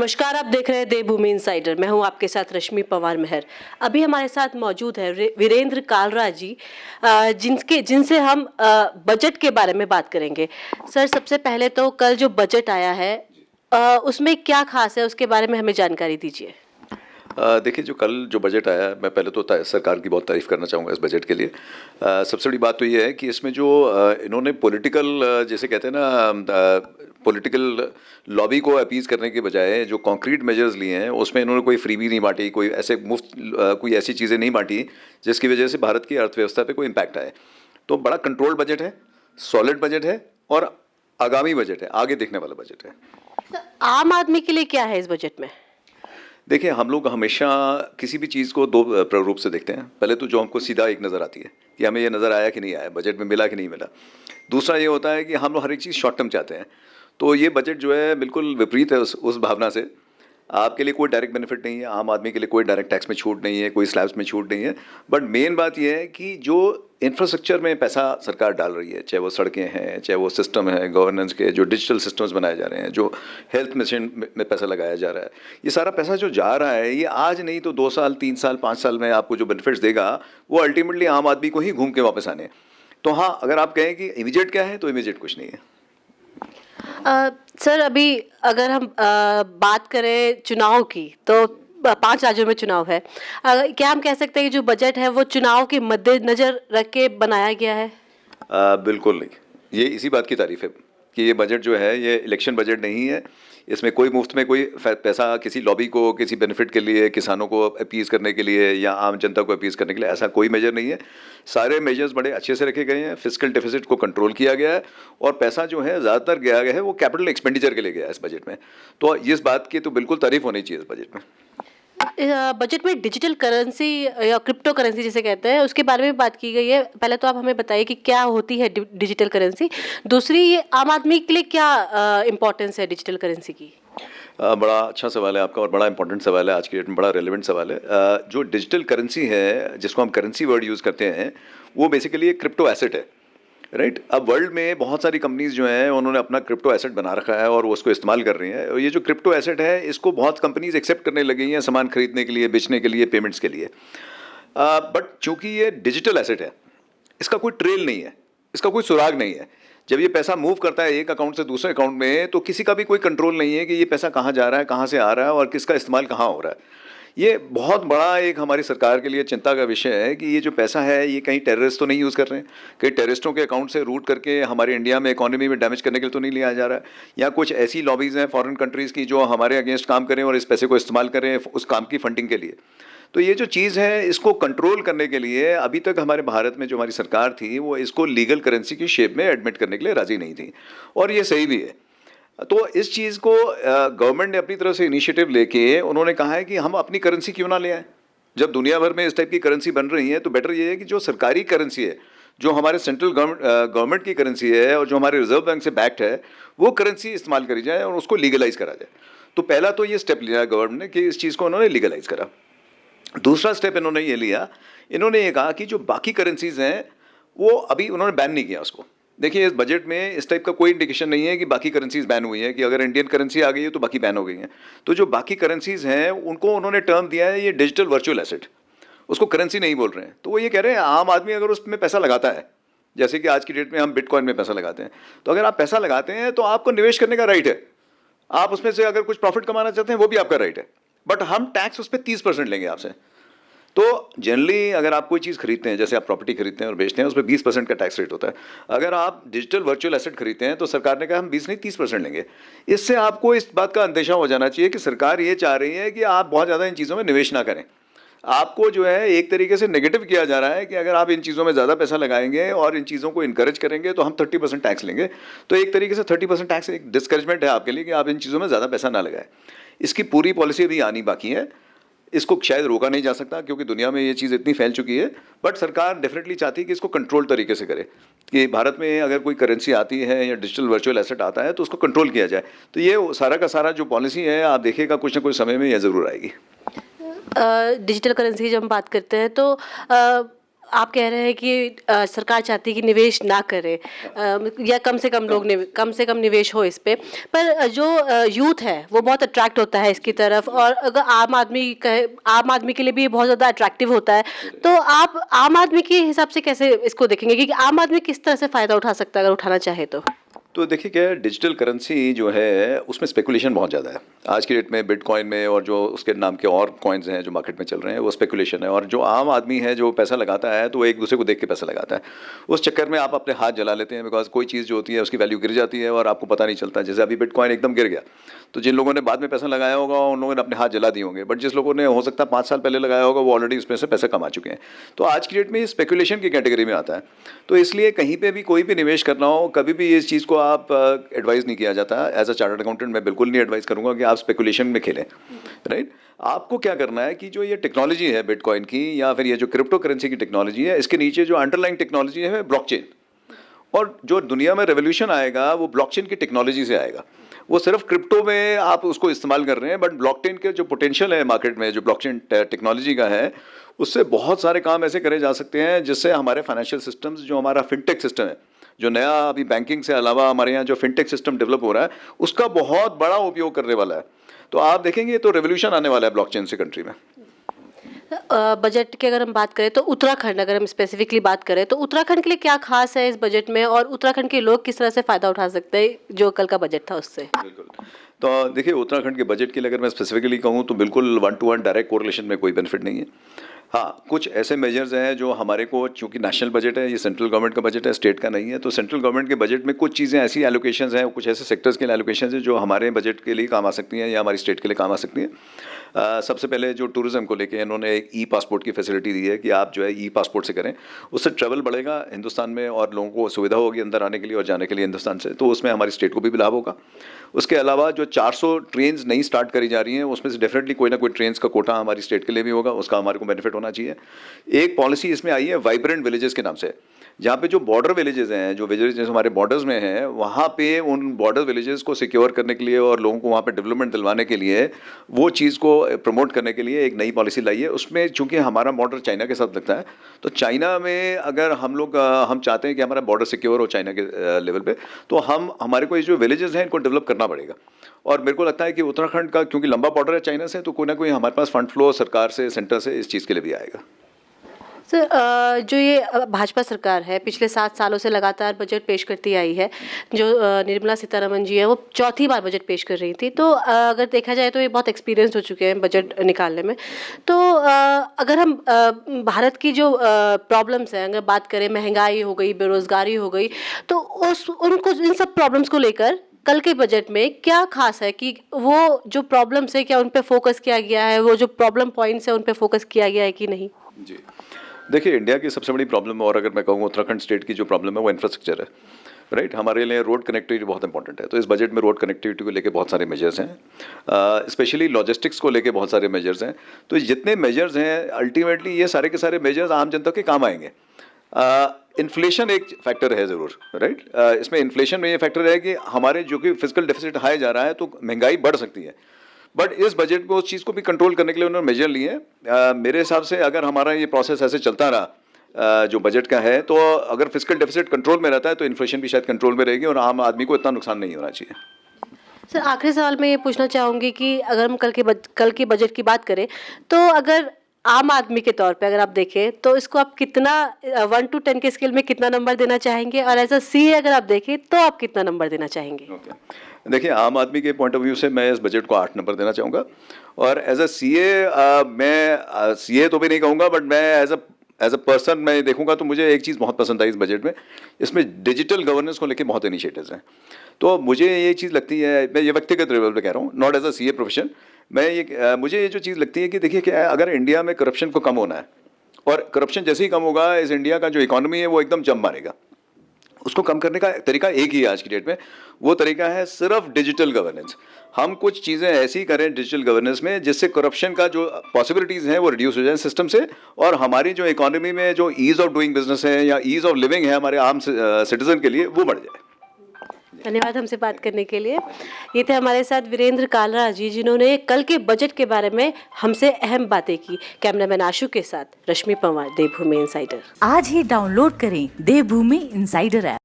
नमस्कार, आप देख रहे हैं देवभूमि इनसाइडर। मैं हूं आपके साथ रश्मि पवार मेहर। अभी हमारे साथ मौजूद है वीरेंद्र कालरा जी, जिनसे हम बजट के बारे में बात करेंगे। सर, सबसे पहले तो कल जो बजट आया है उसमें क्या खास है, उसके बारे में हमें जानकारी दीजिए। देखिए, जो कल जो बजट आया, मैं पहले तो सरकार की बहुत तारीफ़ करना चाहूँगा इस बजट के लिए। सबसे बड़ी बात तो ये है कि इसमें जो इन्होंने पॉलिटिकल, जैसे कहते हैं ना, पॉलिटिकल लॉबी को अपीज़ करने के बजाय जो कॉन्क्रीट मेजर्स लिए हैं, उसमें इन्होंने कोई फ्रीबी नहीं बांटी, कोई ऐसे मुफ्त कोई ऐसी चीज़ें नहीं बांटी जिसकी वजह से भारत की अर्थव्यवस्था पे कोई इम्पैक्ट आए। तो बड़ा कंट्रोल्ड बजट है, सॉलिड बजट है और आगामी बजट है, आगे देखने वाला बजट है। आम आदमी के लिए क्या है इस बजट में? देखिए, हम लोग हमेशा किसी भी चीज़ को दो रूप से देखते हैं। पहले तो जो हमको सीधा एक नज़र आती है कि हमें ये नज़र आया कि नहीं आया, बजट में मिला कि नहीं मिला। दूसरा ये होता है कि हम लोग हर एक चीज़ शॉर्ट टर्म चाहते हैं। तो ये बजट जो है बिल्कुल विपरीत है उस भावना से। आपके लिए कोई डायरेक्ट बेनिफिट नहीं है, आम आदमी के लिए कोई डायरेक्ट टैक्स में छूट नहीं है, कोई स्लैब्स में छूट नहीं है। बट मेन बात यह है कि जो इंफ्रास्ट्रक्चर में पैसा सरकार डाल रही है, चाहे वो सड़कें हैं, चाहे वो सिस्टम है गवर्नेंस के, जो डिजिटल सिस्टम्स बनाए जा रहे हैं, जो हेल्थ मिशन में पैसा लगाया जा रहा है, ये सारा पैसा जो जा रहा है, ये आज नहीं तो 2 साल, 3 साल, 5 साल में आपको जो बेनिफिट्स देगा, वो अल्टीमेटली आम आदमी को ही घूम के वापस आने। तो हाँ, अगर आप कहें कि इमीडिएट क्या है, तो इमीडिएट कुछ नहीं है। सर, अभी अगर हम बात करें चुनाव की, तो 5 राज्यों में चुनाव है। क्या हम कह सकते हैं कि जो बजट है वो चुनाव के मद्देनजर रख के बनाया गया है? बिल्कुल नहीं। ये इसी बात की तारीफ है कि ये बजट जो है, ये इलेक्शन बजट नहीं है। इसमें कोई मुफ्त में कोई पैसा किसी लॉबी को, किसी बेनिफिट के लिए, किसानों को अपीज़ करने के लिए या आम जनता को अपीज़ करने के लिए, ऐसा कोई मेजर नहीं है। सारे मेजर्स बड़े अच्छे से रखे गए हैं। फिस्कल डेफिसिट को कंट्रोल किया गया है और पैसा जो है ज़्यादातर गया है वो कैपिटल एक्सपेंडिचर के लिए गया है इस बजट में। तो इस बात की तो बिल्कुल तारीफ होनी चाहिए इस बजट में। बजट में डिजिटल करेंसी या क्रिप्टो करेंसी जिसे कहते हैं, उसके बारे में बात की गई है। पहले तो आप हमें बताइए कि क्या होती है डिजिटल करेंसी। दूसरी, ये आम आदमी के लिए क्या इम्पोर्टेंस है डिजिटल करेंसी की? बड़ा अच्छा सवाल है आपका और बड़ा इंपॉर्टेंट सवाल है, आज की डेट में बड़ा रेलेवेंट सवाल है। जो डिजिटल करेंसी है, जिसको हम करेंसी वर्ड यूज़ करते हैं, वो बेसिकली एक क्रिप्टो एसेट है, राइट। अब वर्ल्ड में बहुत सारी कंपनीज जो हैं, उन्होंने अपना क्रिप्टो एसेट बना रखा है और वो उसको इस्तेमाल कर रही हैं। और ये जो क्रिप्टो एसेट है, इसको बहुत कंपनीज एक्सेप्ट करने लगी हैं सामान खरीदने के लिए, बेचने के लिए, पेमेंट्स के लिए। बट चूंकि ये डिजिटल एसेट है, इसका कोई ट्रेल नहीं है, इसका कोई सुराग नहीं है। जब ये पैसा मूव करता है एक अकाउंट से दूसरे अकाउंट में, तो किसी का भी कोई कंट्रोल नहीं है कि ये पैसा कहाँ जा रहा है, कहाँ से आ रहा है और किसका इस्तेमाल कहाँ हो रहा है। ये बहुत बड़ा एक हमारी सरकार के लिए चिंता का विषय है कि ये जो पैसा है, ये कहीं टेररिस्ट तो नहीं यूज़ कर रहे हैं, कहीं टेररिस्टों के अकाउंट से रूट करके हमारे इंडिया में इकोनॉमी में डैमेज करने के लिए तो नहीं लिया जा रहा है, या कुछ ऐसी लॉबीज़ हैं फॉरेन कंट्रीज़ की जो हमारे अगेंस्ट काम करें और इस पैसे को इस्तेमाल करें उस काम की फंडिंग के लिए। तो ये जो चीज़ है, इसको कंट्रोल करने के लिए अभी तक हमारे भारत में जो हमारी सरकार थी, वो इसको लीगल करेंसी की शेप में एडमिट करने के लिए राज़ी नहीं थी, और ये सही भी है। तो इस चीज़ को गवर्नमेंट ने अपनी तरफ से इनिशिएटिव लेके उन्होंने कहा है कि हम अपनी करेंसी क्यों ना ले आए। जब दुनिया भर में इस टाइप की करेंसी बन रही है, तो बेटर ये है कि जो सरकारी करेंसी है, जो हमारे सेंट्रल गवर्नमेंट की करेंसी है और जो हमारे रिजर्व बैंक से बैक्ड है, वो करेंसी इस्तेमाल करी जाए और उसको लीगलाइज करा जाए। तो पहला तो ये स्टेप लिया गवर्नमेंट ने कि इस चीज़ को उन्होंने लीगलाइज करा। दूसरा स्टेप इन्होंने ये लिया, इन्होंने ये कहा कि जो बाकी करेंसीज हैं, वो अभी उन्होंने बैन नहीं किया उसको। देखिए, इस बजट में इस टाइप का कोई इंडिकेशन नहीं है कि बाकी करेंसीज बैन हुई हैं, कि अगर इंडियन करेंसी आ गई है तो बाकी बैन हो गई हैं। तो जो बाकी करेंसीज हैं, उनको उन्होंने टर्म दिया है ये डिजिटल वर्चुअल एसेट, उसको करेंसी नहीं बोल रहे हैं। तो वो ये कह रहे हैं, आम आदमी अगर उसमें पैसा लगाता है, जैसे कि आज की डेट में हम बिटकॉइन में पैसा लगाते हैं, तो अगर आप पैसा लगाते हैं तो आपको निवेश करने का राइट है। आप उसमें से अगर कुछ प्रॉफिट कमाना चाहते हैं, वो भी आपका राइट है। बट हम टैक्स उस पर 30% लेंगे आपसे। तो जनरली अगर आप कोई चीज़ खरीदते हैं, जैसे आप प्रॉपर्टी खरीदते हैं और बेचते हैं, उस पर 20% का टैक्स रेट होता है। अगर आप डिजिटल वर्चुअल एसेट खरीदते हैं, तो सरकार ने कहा हम 20 नहीं 30% लेंगे। इससे आपको इस बात का अंदेशा हो जाना चाहिए कि सरकार ये चाह रही है कि आप बहुत ज़्यादा इन चीज़ों में निवेश ना करें। आपको जो है एक तरीके से नेगेटिव किया जा रहा है कि अगर आप इन चीज़ों में ज़्यादा पैसा लगाएंगे और इन चीज़ों को इनकरेज करेंगे, तो हम 30% टैक्स लेंगे। तो एक तरीके से 30% टैक्स एक डिस्करेजमेंट है आपके लिए कि आप इन चीज़ों में ज़्यादा पैसा ना लगाएं। इसकी पूरी पॉलिसी अभी आनी बाकी है, इसको शायद रोका नहीं जा सकता क्योंकि दुनिया में ये चीज़ इतनी फैल चुकी है। बट सरकार डेफिनेटली चाहती है कि इसको कंट्रोल तरीके से करे, कि भारत में अगर कोई करेंसी आती है या डिजिटल वर्चुअल एसेट आता है, तो उसको कंट्रोल किया जाए। तो ये सारा का सारा जो पॉलिसी है, आप देखिएगा कुछ ना कुछ समय में यह ज़रूर आएगी। डिजिटल करेंसी की जब हम बात करते हैं, तो आप कह रहे हैं कि सरकार चाहती है कि निवेश ना करे, या कम से कम लोग कम से कम निवेश हो इस पे, पर जो यूथ है वो बहुत अट्रैक्ट होता है इसकी तरफ, और अगर आम आदमी के लिए भी ये बहुत ज़्यादा अट्रैक्टिव होता है। तो आप आम आदमी के हिसाब से कैसे इसको देखेंगे कि आम आदमी किस तरह से फ़ायदा उठा सकता है अगर उठाना चाहे तो देखिए क्या है, डिजिटल करेंसी जो है उसमें स्पेकुलेशन बहुत ज़्यादा है आज की डेट में। बिटकॉइन में और जो उसके नाम के और कॉइन्स हैं जो मार्केट में चल रहे हैं वो स्पेकुलेशन है, और जो आम आदमी है जो पैसा लगाता है तो वो एक दूसरे को देख के पैसा लगाता है। उस चक्कर में आप अपने हाथ जला लेते हैं, बिकॉज कोई चीज़ जो होती है उसकी वैल्यू गिर जाती है और आपको पता नहीं चलता। जैसे अभी बिटकॉइन एकदम गिर गया तो जिन लोगों ने बाद में पैसा लगाया होगा उन लोगों ने अपने हाथ जला दिए होंगे, बट जिस लोगों ने हो सकता है 5 साल पहले लगाया होगा वो ऑलरेडी उसमें से पैसा कमा चुके हैं। तो आज की डेट में ये स्पेकुलेशन की कैटेगरी में आता है। तो इसलिए कहीं पे भी कोई भी निवेश करना हो, कभी भी इस चीज़ को आप एडवाइस नहीं किया जाता। एज अ चार्टर्ड अकाउंटेंट मैं बिल्कुल नहीं एडवाइस करूंगा कि आप स्पेकुलेशन में खेलें, राइट। आपको क्या करना है कि जो ये टेक्नोलॉजी है बिटकॉइन की या फिर ये जो क्रिप्टो करेंसी की टेक्नोलॉजी है, इसके नीचे जो अंडरलाइंग टेक्नोलॉजी है ब्लॉकचेन, और जो दुनिया में रेवोल्यूशन आएगा वो ब्लॉकचेन की टेक्नोलॉजी से आएगा। वो सिर्फ क्रिप्टो में आप उसको इस्तेमाल कर रहे हैं, बट ब्लॉकचेन के जो पोटेंशियल है मार्केट में, जो ब्लॉकचेन टेक्नोलॉजी का है, उससे बहुत सारे काम ऐसे करे जा सकते हैं जिससे हमारे फाइनेंशियल सिस्टम्स, जो हमारा फिनटेक सिस्टम है, जो नया अभी बैंकिंग से अलावा हमारे यहाँ जो फिनटेक सिस्टम डेवलप हो रहा है, उसका बहुत बड़ा उपयोग करने वाला है। तो आप देखेंगे तो रेवोल्यूशन आने वाला है ब्लॉकचेन से कंट्री में। बजट की अगर हम बात करें तो उत्तराखंड, अगर हम स्पेसिफिकली बात करें तो उत्तराखंड के लिए क्या खास है इस बजट में, और उत्तराखंड के लोग किस तरह से फ़ायदा उठा सकते हैं जो कल का बजट था उससे? बिल्कुल। तो देखिए उत्तराखंड के बजट के लिए अगर मैं स्पेसिफिकली कहूँ तो बिल्कुल 1-to-1 डायरेक्ट कोरिलेशन में कोई बेनिफिट नहीं है। हाँ, कुछ ऐसे मेजर्स हैं जो हमारे को, चूंकि नेशनल बजट है, ये सेंट्रल गवर्नमेंट का बजट है, स्टेट का नहीं है, तो सेंट्रल गवर्नमेंट के बजट में कुछ चीज़ें ऐसी एलोकेशंस हैं, कुछ ऐसे सेक्टर्स के लिए एलोकेशंस हैं जो हमारे बजट के लिए काम आ सकती हैं या हमारी स्टेट के लिए काम आ सकती हैं। सबसे पहले जो टूरिज्म को लेके इन्होंने एक ई पासपोर्ट की फैसिलिटी दी है कि आप जो है ई पासपोर्ट से करें, उससे ट्रैवल बढ़ेगा हिंदुस्तान में और लोगों को सुविधा होगी अंदर आने के लिए और जाने के लिए हिंदुस्तान से, तो उसमें हमारी स्टेट को भी लाभ होगा। उसके अलावा जो 400 ट्रेन्स नई स्टार्ट करी जा रही हैं उसमें से डेफिनेटली कोई ना कोई ट्रेन्स का कोटा हमारी स्टेट के लिए भी होगा, उसका हमारे को बेनिफिट होना चाहिए। एक पॉलिसी इसमें आई है वाइब्रेंट विलेजेस के नाम से, जहाँ पे जो बॉर्डर विलेजेस हैं, जो विलेजेस हमारे बॉर्डर्स में हैं, वहाँ पे उन बॉर्डर विलेजेस को सिक्योर करने के लिए और लोगों को वहाँ पे डेवलपमेंट दिलवाने के लिए, वो चीज़ को प्रमोट करने के लिए एक नई पॉलिसी लाई है। उसमें चूंकि हमारा बॉर्डर चाइना के साथ लगता है, तो चाइना में अगर हम चाहते हैं कि हमारा बॉर्डर सिक्योर हो चाइना के लेवल पे, तो हमारे को ये जो विलेजेस हैं इनको डेवलप करना पड़ेगा। और मेरे को लगता है कि उत्तराखंड का क्योंकि लंबा बॉर्डर है चाइना से, तो कोई ना कोई हमारे पास फंड फ्लो सरकार से, सेंटर से इस चीज़ के लिए भी आएगा। सर, जो ये भाजपा सरकार है पिछले 7 सालों से लगातार बजट पेश करती आई है, जो निर्मला सीतारमण जी है वो चौथी बार बजट पेश कर रही थी, तो अगर देखा जाए तो ये बहुत एक्सपीरियंस हो चुके हैं बजट निकालने में। तो अगर हम भारत की जो प्रॉब्लम्स हैं, अगर बात करें महंगाई हो गई, बेरोजगारी हो गई, तो उनको इन सब प्रॉब्लम्स को लेकर कल के बजट में क्या खास है कि वो जो प्रॉब्लम्स है क्या उन पे फोकस किया गया है, वो जो प्रॉब्लम पॉइंट्स है उन पे फोकस किया गया है कि नहीं? जी देखिए, इंडिया की सबसे बड़ी प्रॉब्लम, और अगर मैं कहूँ उत्तराखंड स्टेट की जो प्रॉब्लम है वो इंफ्रास्ट्रक्चर है, राइट। हमारे लिए रोड कनेक्टिविटी बहुत इंपॉर्टेंट है, तो इस बजट में रोड कनेक्टिविटी को लेके बहुत सारे मेजर्स हैं, स्पेशली लॉजिस्टिक्स को लेके बहुत सारे मेजर्स हैं। तो जितने मेजर्स हैं अल्टीमेटली ये सारे के सारे मेजर्स आम जनता के काम आएंगे। इन्फ्लेशन एक फैक्टर है ज़रूर, राइट। इसमें इन्फ्लेशन में ये फैक्टर है कि हमारे जो कि फिजिकल डेफिसिट हाई जा रहा है तो महंगाई बढ़ सकती है, बट इस बजट में उस चीज़ को भी कंट्रोल करने के लिए उन्होंने मेजर लिए हैं। मेरे हिसाब से अगर हमारा ये प्रोसेस ऐसे चलता रहा जो बजट का है, तो अगर फिजिकल डेफिसिट कंट्रोल में रहता है तो इन्फ्लेशन भी शायद कंट्रोल में रहेगी और आम आदमी को इतना नुकसान नहीं होना चाहिए। सर, आखिरी सवाल मैं ये पूछना चाहूँगी कि अगर हम कल के बजट की बात करें, तो अगर आम आदमी के तौर पे अगर आप देखें तो इसको आप कितना 1 to 10 के स्केल में कितना नंबर देना चाहेंगे, और एज अ सीए अगर आप देखें तो आप कितना नंबर देना चाहेंगे? देखिए, आम आदमी के पॉइंट ऑफ व्यू से मैं इस बजट को 8 नंबर देना चाहूँगा, और एज अ सीए मैं सीए तो भी नहीं कहूँगा, बट मैं एज अ पर्सन मैं देखूंगा तो मुझे एक चीज़ बहुत पसंद आई इस बजट में, इसमें डिजिटल गवर्नेंस को लेके बहुत इनिशिएटिव्स हैं। तो मुझे ये चीज़ लगती है, मैं ये व्यक्तिगत लेवल पे कह रहा हूँ, not as a CA profession, मुझे ये जो चीज़ लगती है कि देखिए क्या है, अगर इंडिया में करप्शन को कम होना है, और करप्शन जैसे ही कम होगा इस इंडिया का जो इकोनॉमी है वो एकदम जम मारेगा। उसको कम करने का तरीका एक ही है आज की डेट में, वो तरीका है सिर्फ डिजिटल गवर्नेंस। हम कुछ चीज़ें ऐसी करें डिजिटल गवर्नेंस में जिससे करप्शन का जो पॉसिबिलिटीज़ हैं वो रिड्यूस हो जाए सिस्टम से, और हमारी जो इकोनॉमी में जो ईज़ ऑफ डूइंग बिजनेस है या ईज़ ऑफ लिविंग है हमारे आम सिटीजन के लिए, वो बढ़ जाए। धन्यवाद हमसे बात करने के लिए। ये थे हमारे साथ वीरेंद्र कालरा जी, जिन्होंने कल के बजट के बारे में हमसे अहम बातें की। कैमरामैन आशु के साथ रश्मि पंवार, देवभूमि इनसाइडर। आज ही डाउनलोड करें देवभूमि इनसाइडर ऐप।